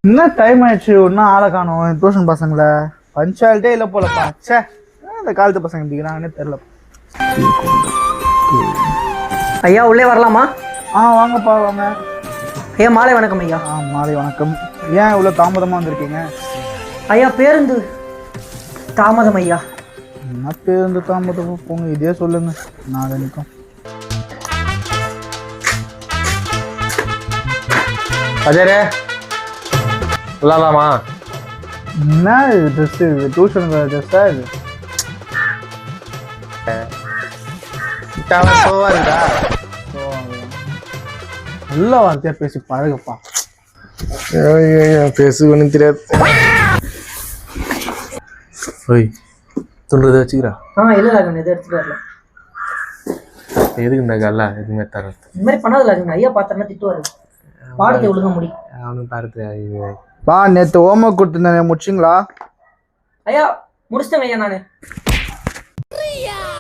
என்ன டைம் ஆயிடுச்சு ஒன்றும் ஆளை காணும் டியூஷன் பசங்களை பஞ்சாலிட்டே இல்லை போலப்பா. சே, இந்த காலத்து பசங்க எப்படிங்கிறாங்கன்னே தெரில. ஐயா உள்ளே வரலாமா? வாங்கப்பா வாங்க. ஐயா மாலை வணக்கம் ஐயா. மாலை வணக்கம். ஏன் இவ்வளோ தாமதமாக வந்திருக்கீங்க? ஐயா பேருந்து தாமதம் ஐயா. என்ன பேருந்து தாமதம்? போங்க, இதே சொல்லுங்க, நான் நிற்கும். அஜயரே விளாடலாமா? என்ன ட்ரெஸ் இது? டியூஷனுக்கு ட்ரெஸ்ஸா இது? சோவா இருக்கா? நல்ல வார்த்தையா பேசி பழகப்பா. பேசு ஒன்றும் தெரியாது. ஓய் துண்டுறதை வச்சுக்கிறா. இல்லை ராஜன் எதை எடுத்துட்டு வரல. எதுக்கு இந்த கல்லா எதுவுமே தரது? இந்த மாதிரி பண்ணாது ராஜன். ஐயா பார்த்தா திட்டுவாரு. பாடத்தை ஒழுங்க முடி. அவனும் தரது. பா, நேற்று ஹோம்ஒர்க் கொடுத்துருந்தேன், முடிச்சிங்களா? ஐயா முடிச்சிட்டேங்க ஐயா நானு.